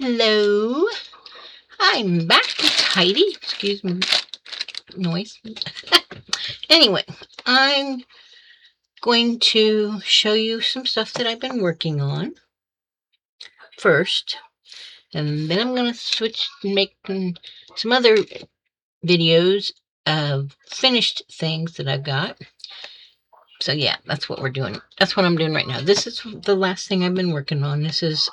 Hello, I'm back. It's Heidi. Excuse me, noise. Anyway, I'm going to show you some stuff that I've been working on first, and then I'm going to switch and make some other videos of finished things that I've got. So yeah, that's what we're doing. That's what I'm doing right now. This is the last thing I've been working on. This is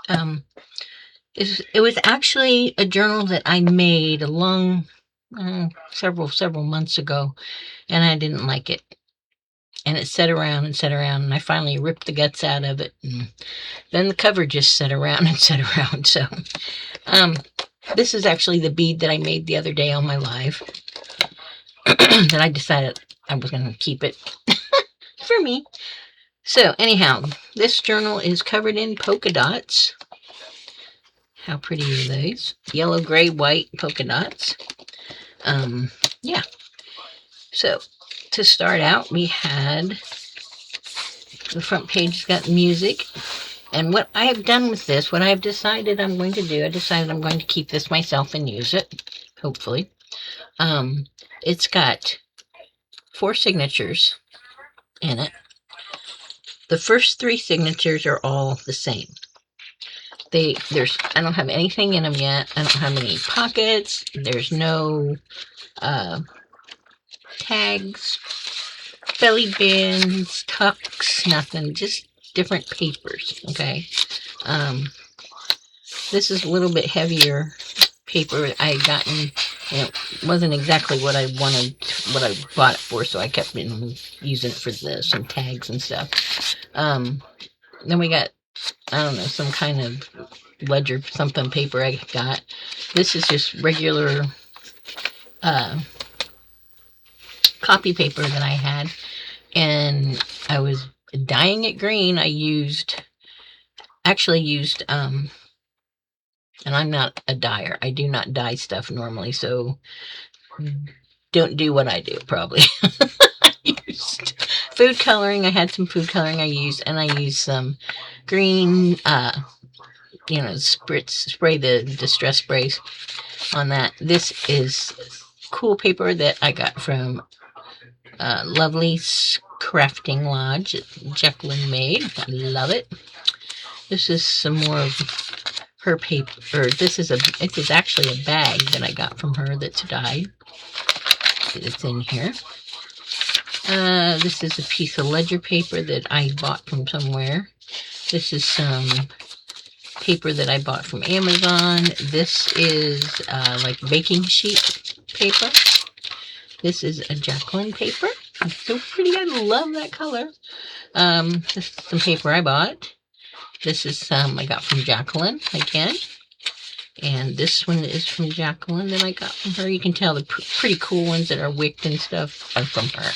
it was actually a journal that I made a long several months ago, and I didn't like it. And it sat around and sat around, and I finally ripped the guts out of it, and then the cover just sat around and sat around. So this is actually the bead that I made the other day on my live that I decided I was going to keep it for me. So anyhow, this journal is covered in polka dots. How pretty are those? Yellow, gray, white polka dots. Yeah. So to start out, we had the front page's got music. And what I have done with this, what I have decided I'm going to do, I decided I'm going to keep this myself and use it, hopefully. It's got 4 signatures in it. The first 3 signatures are all the same. I don't have anything in them yet. I don't have any pockets. There's no tags, belly bins, tucks, nothing. Just different papers. Okay. This is a little bit heavier paper I had gotten. And it wasn't exactly what I wanted, what I bought it for, so I kept using it for some tags and stuff. Then we got, I don't know, some kind of ledger something paper I got. This is just regular copy paper that I had, and I was dyeing it green. I actually used and I'm not a dyer. I do not dye stuff normally, so don't do what I do, probably. I used food coloring. I had some food coloring I used, and I used some green, spray the distress sprays on that. This is cool paper that I got from Lovely Crafting Lodge that Jacqueline made. I love it. This is some more of her paper. This is actually a bag that I got from her that's dyed. It's in here. This is a piece of ledger paper that I bought from somewhere. This is some paper that I bought from Amazon. This is like baking sheet paper. This is a Jacqueline paper. It's so pretty. I love that color. This is some paper I bought. This is some I got from Jacqueline again. And this one is from Jacqueline that I got from her. You can tell the pretty cool ones that are wicked and stuff are from her.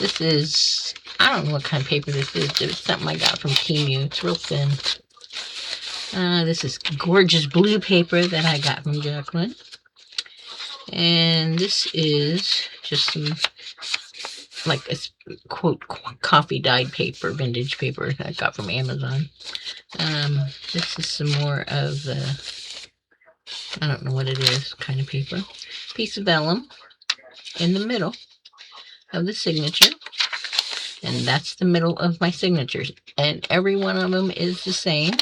This is, I don't know what kind of paper this is. It's something I got from Temu. It's real thin. This is gorgeous blue paper that I got from Jacqueline. And this is just some, like a quote, coffee dyed paper, vintage paper I got from Amazon. This is some more of the, I don't know what it is, kind of paper. Piece of vellum in the middle of the signature. And that's the middle of my signatures. And every one of them is the same.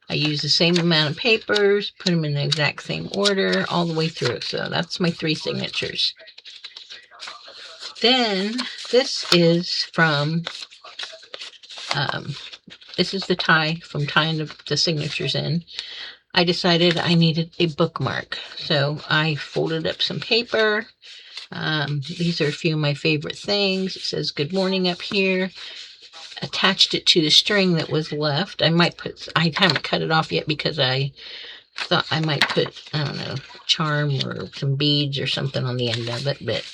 I use the same amount of papers, put them in the exact same order all the way through. So that's my 3 signatures. Then this is from, this is the tie from tying the signatures in. I decided I needed a bookmark. So I folded up some paper. These are a few of my favorite things. It says good morning up here. Attached it to the string that was left. I haven't cut it off yet because I thought I might put, I don't know, charm or some beads or something on the end of it.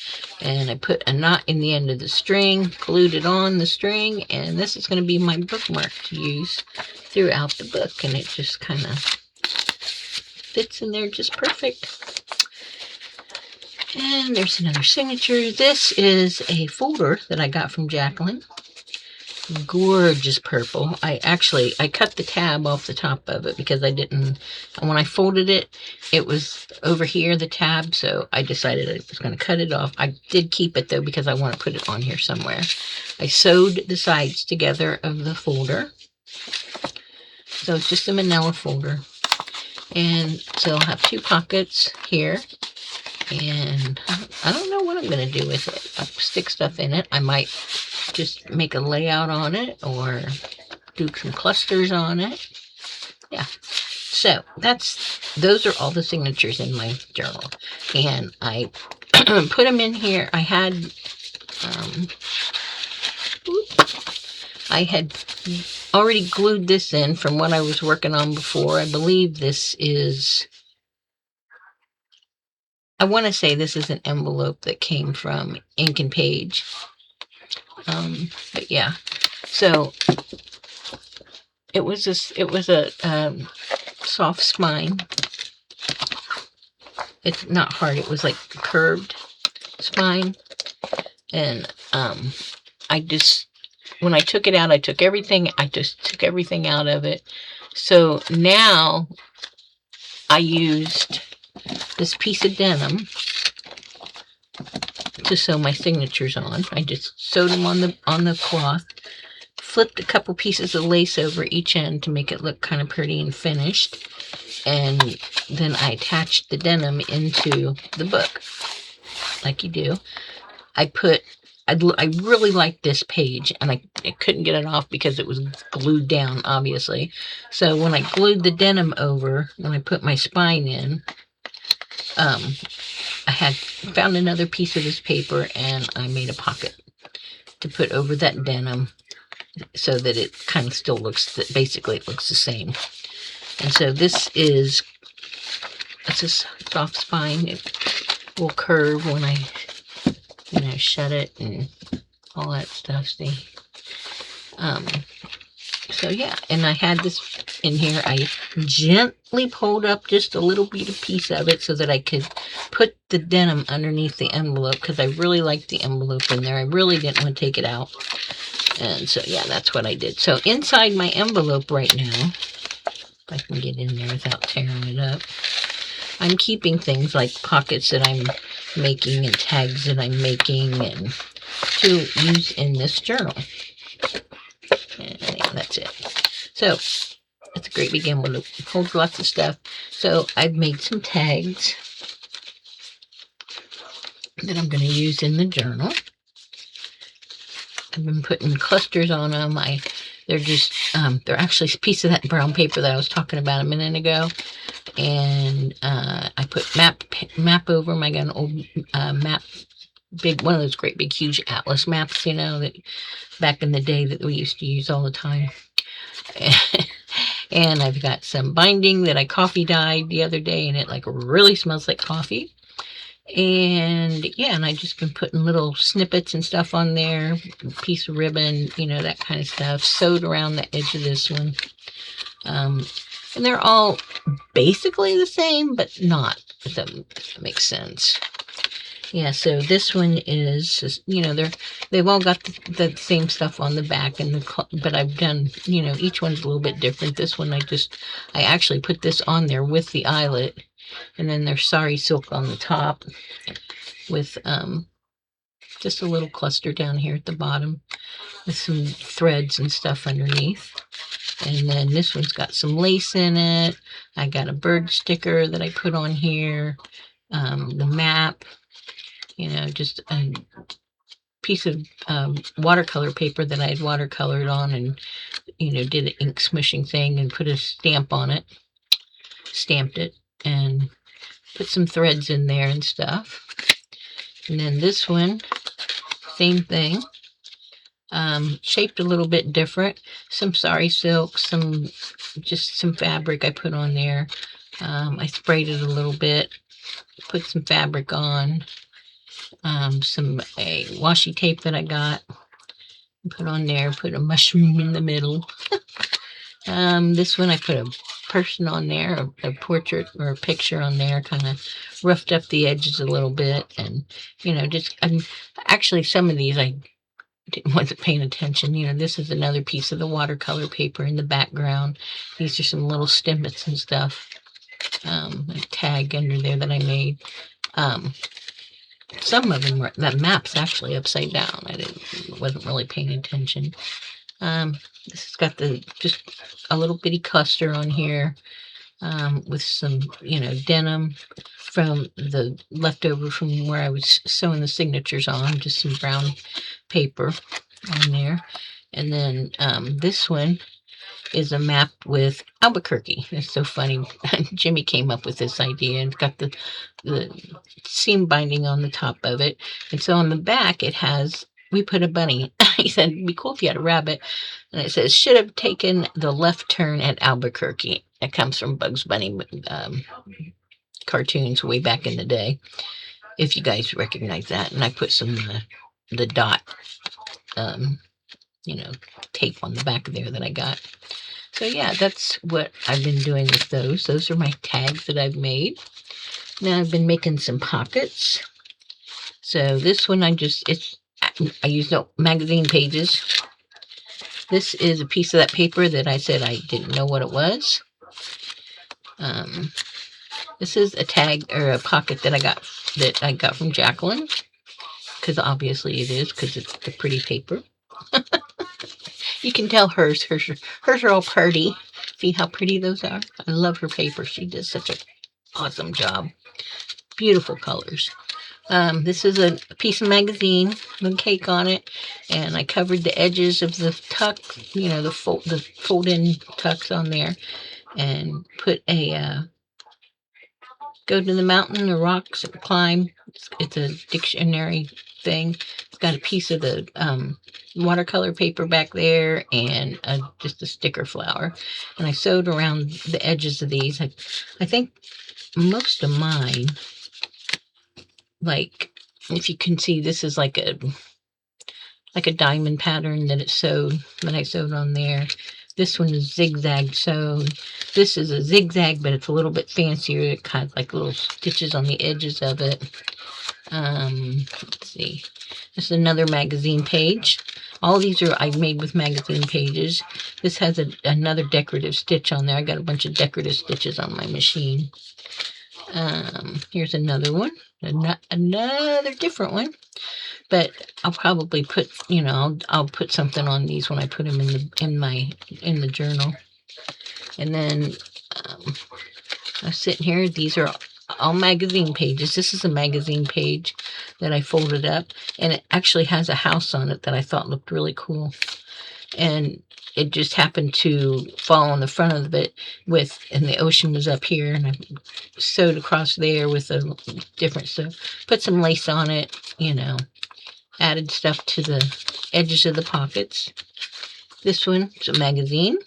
And I put a knot in the end of the string, glued it on the string, and this is going to be my bookmark to use throughout the book. And it just kind of fits in there just perfect. And there's another signature. This is a folder that I got from Jacqueline. gorgeous purple. I cut the tab off the top of it because I didn't, when I folded it, it was over here, the tab, so I decided I was going to cut it off. I did keep it though because I want to put it on here somewhere. I sewed the sides together of the folder. So it's just a manila folder. And so I'll have 2 pockets here. And I don't know what I'm going to do with it. I'll stick stuff in it. I might just make a layout on it or do some clusters on it. Yeah. So those are all the signatures in my journal. And I put them in here. I had already glued this in from what I was working on before. I believe this is, I want to say this is an envelope that came from Ink and Page. But yeah, so it was a soft spine. It's not hard. It was like curved spine. And I just, when I took it out, I just took everything out of it. So now I used this piece of denim to sew my signatures on. I just sewed them on the cloth, flipped a couple pieces of lace over each end to make it look kind of pretty and finished, and then I attached the denim into the book, like you do. I really liked this page, and I couldn't get it off because it was glued down, obviously. So when I glued the denim over, when I put my spine in, I had found another piece of this paper, and I made a pocket to put over that denim so that it kind of still looks, basically it looks the same. And so it's a soft spine. It will curve when I, shut it and all that stuff, see? So yeah, and I had this in here. I gently pulled up just a little bit of piece of it so that I could put the denim underneath the envelope, because I really liked the envelope in there. I really didn't want to take it out. And so yeah, that's what I did. So inside my envelope right now, if I can get in there without tearing it up, I'm keeping things like pockets that I'm making and tags that I'm making and to use in this journal. And yeah, that's it. So it's a great big envelope. It holds lots of stuff. So I've made some tags that I'm going to use in the journal. I've been putting clusters on them. They're just they're actually a piece of that brown paper that I was talking about a minute ago. And I put map over them. I got an old map, one of those great big huge atlas maps, that back in the day that we used to use all the time. And I've got some binding that I coffee dyed the other day, and it like really smells like coffee. And yeah, and I just been putting little snippets and stuff on there, piece of ribbon, that kind of stuff, sewed around the edge of this one. And they're all basically the same, but not, if that makes sense. Yeah, so this one is just, they've all got the same stuff on the back, but I've done, each one's a little bit different. This one, I actually put this on there with the eyelet, and then there's sari silk on the top with just a little cluster down here at the bottom with some threads and stuff underneath. And then this one's got some lace in it. I got a bird sticker that I put on here. The map, just a piece of watercolor paper that I had watercolored on, and, did an ink smooshing thing and put a stamp on it. Stamped it and put some threads in there and stuff. And then this one, same thing. Shaped a little bit different. Some sari silk, just some fabric I put on there. I sprayed it a little bit, put some fabric on, some washi tape that I got, put on there, put a mushroom in the middle. This one I put a person on there, a portrait or a picture on there, kind of roughed up the edges a little bit, and actually some of these I wasn't paying attention. You know, this is another piece of the watercolor paper in the background. These are some little snippets and stuff. A tag under there that I made. Some of them were, that map's actually upside down. Wasn't really paying attention. This has got just a little bitty cluster on here, with some, denim from the leftover from where I was sewing the signatures on, just some brown paper on there. And then this one is a map with Albuquerque. It's so funny. Jimmy came up with this idea, and it's got the seam binding on the top of it. And so on the back, we put a bunny. He said, it'd be cool if you had a rabbit. And it says, should have taken the left turn at Albuquerque. It comes from Bugs Bunny cartoons way back in the day, if you guys recognize that. And I put some the dot, tape on the back there that I got. So yeah, that's what I've been doing with those. Those are my tags that I've made. Now I've been making some pockets. So this one I used magazine pages. This is a piece of that paper that I said I didn't know what it was. This is a tag or a pocket that I got from Jacqueline, because obviously it is, because it's the pretty paper. You can tell hers are all pretty. See how pretty those are? I love her paper. She does such an awesome job. Beautiful colors. This is a piece of magazine with a cake on it, and I covered the edges of the tuck, the fold-in tucks on there, and put a go to the mountain, the rocks, climb. It's a dictionary thing. It's got a piece of the watercolor paper back there, and just a sticker flower. And I sewed around the edges of these. I think most of mine, like, if you can see, this is like a diamond pattern that I sewed on there. This one is zigzag sewed. This is a zigzag, but it's a little bit fancier. It has like little stitches on the edges of it. Let's see. This is another magazine page. All these I made with magazine pages. This has another decorative stitch on there. I got a bunch of decorative stitches on my machine. Here's another one. Another different one. But I'll probably put, I'll put something on these when I put them in the journal. And then I'm sitting here. These are all magazine pages. This is a magazine page that I folded up, and it actually has a house on it that I thought looked really cool. And it just happened to fall on the front of it and the ocean was up here, and I sewed across there with a different stuff. Put some lace on it, added stuff to the edges of the pockets. This one is a magazine,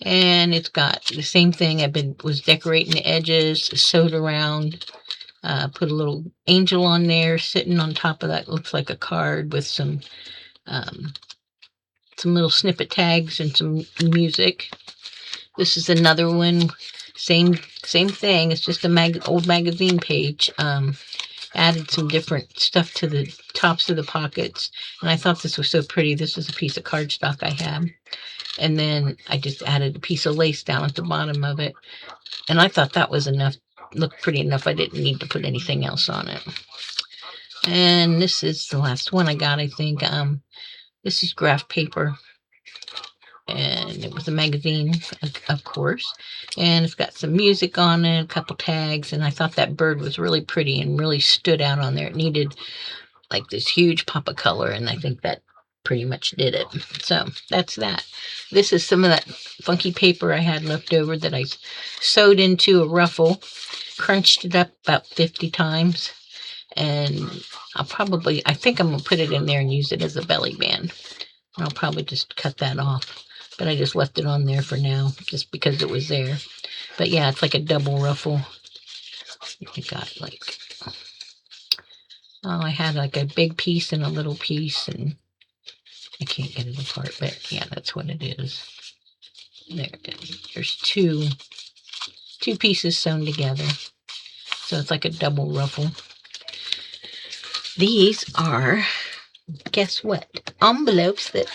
and it's got the same thing. Was decorating the edges, sewed around, put a little angel on there sitting on top of that. Looks like a card with some little snippet tags and some music. This is another one, same thing. It's just a old magazine page. Added some different stuff to the tops of the pockets, and I thought this was so pretty. This is a piece of cardstock I have, and then I just added a piece of lace down at the bottom of it, and I thought that was enough. Looked pretty enough. I didn't need to put anything else on it. And this is the last one I got, I think. This is graph paper, and it was a magazine, of course, and it's got some music on it, a couple tags, and I thought that bird was really pretty and really stood out on there. It needed like this huge pop of color, and I think that pretty much did it. So that's that. This is some of that funky paper I had left over that I sewed into a ruffle, crunched it up about 50 times, and I think I'm going to put it in there and use it as a belly band. And I'll probably just cut that off. But I just left it on there for now, just because it was there. But yeah, it's like a double ruffle. I got I had like a big piece and a little piece, and I can't get it apart, but yeah, that's what it is. There it is. There's two pieces sewn together. So it's like a double ruffle. These are, guess what? envelopes that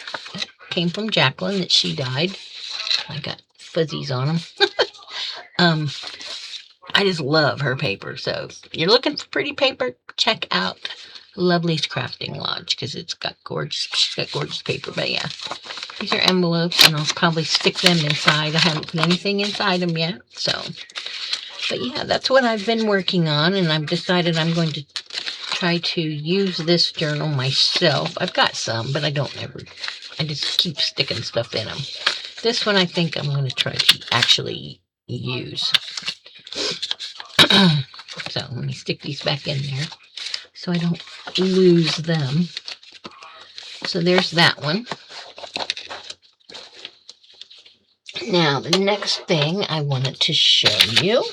came from Jacqueline that she died. I got fuzzies on them. I just love her paper. So if you're looking for pretty paper, check out Lovely's Crafting Lodge because she's got gorgeous paper. But yeah, these are envelopes, and I'll probably stick them inside. I haven't put anything inside them yet. So, but yeah, that's what I've been working on, and I've decided I'm going to try to use this journal myself. I've got some, but I just keep sticking stuff in them. This one I think I'm going to try to actually use. So let me stick these back in there so I don't lose them. So there's that one. Now the next thing I wanted to show you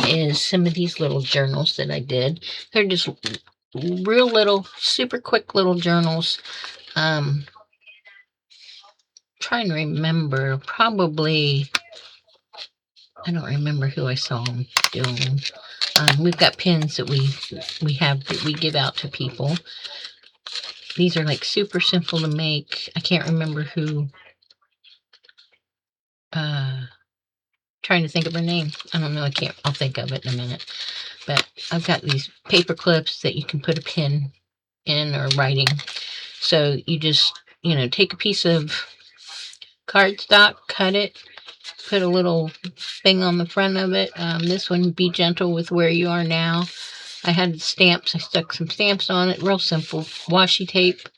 is some of these little journals that I did. They're just real little, super quick little journals. Trying to remember, probably, I don't remember who I saw them doing. We've got pins that we have that we give out to people. These are like super simple to make. I can't remember who. Trying to think of her name. I don't know. I'll think of it in a minute. But I've got these paper clips that you can put a pin in or writing. So you just, take a piece of cardstock, cut it, put a little thing on the front of it. This one, be gentle with where you are now. I had stamps. I stuck some stamps on it. Real simple. Washi tape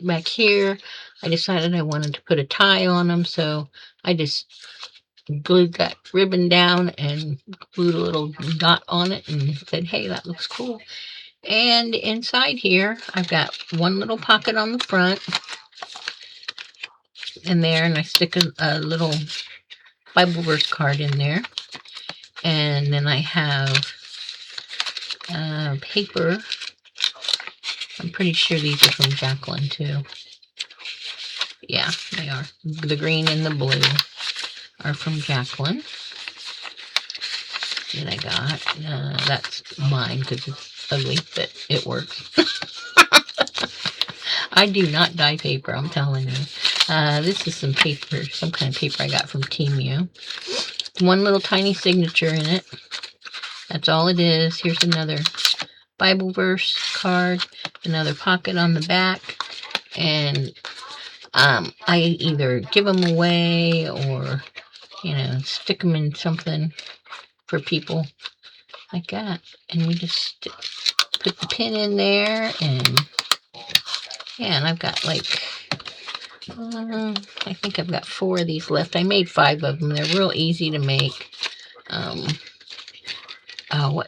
back here. I decided I wanted to put a tie on them, so I just glued that ribbon down and glued a little dot on it and said, hey, that looks cool. And inside here, I've got one little pocket on the front in there, and I stick a little Bible verse card in there. And then I have paper. I'm pretty sure these are from Jacqueline too. Yeah, they are. The green and the blue are from Jacqueline that I got. That's mine because it's ugly, but it works. I do not dye paper, I'm telling you. This is some paper, some kind of paper I got from Temu. One little tiny signature in it. That's all it is. Here's another Bible verse card, another pocket on the back, and I either give them away or, stick them in something for people like that. And we just put the pin in there, and yeah, and I've got like, I think I've got 4 of these left. I made 5 of them. They're real easy to make.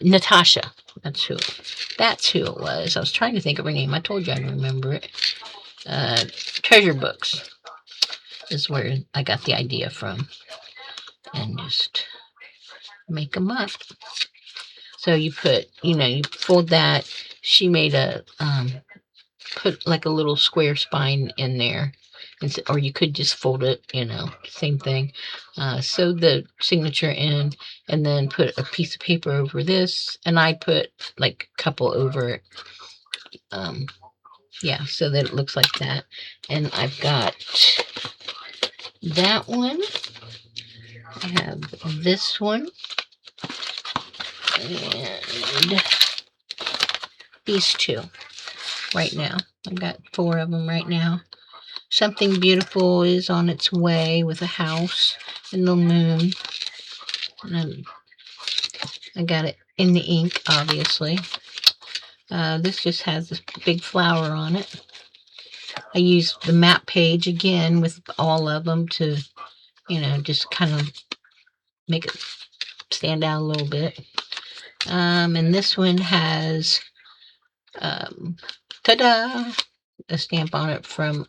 Natasha. That's who it was. I was trying to think of her name. I told you I'd remember it. Treasure Books is where I got the idea from. And just make them up. So you put, you fold that. She made put like a little square spine in there. Or you could just fold it, same thing. Sew the signature in, and then put a piece of paper over this, and I put like a couple over it. Yeah, so that it looks like that. And I've got that one. I have this one. And these 2 right now. I've got 4 of them right now. Something Beautiful is on its way with a house and the moon. And I got it in the ink, obviously. This just has this big flower on it. I used the map page again with all of them to, just kind of make it stand out a little bit. And this one has, ta-da, a stamp on it from,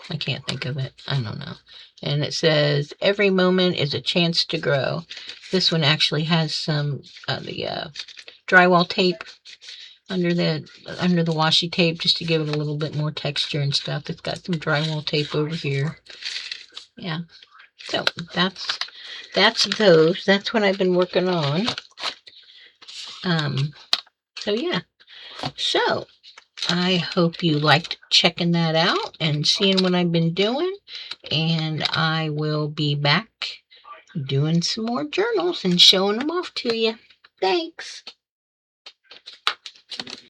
I can't think of it. I don't know. And it says, every moment is a chance to grow. This one actually has some the drywall tape under the washi tape just to give it a little bit more texture and stuff. It's got some drywall tape over here. Yeah. So that's those. That's what I've been working on. So yeah. So I hope you liked checking that out and seeing what I've been doing. And I will be back doing some more journals and showing them off to you. Thanks.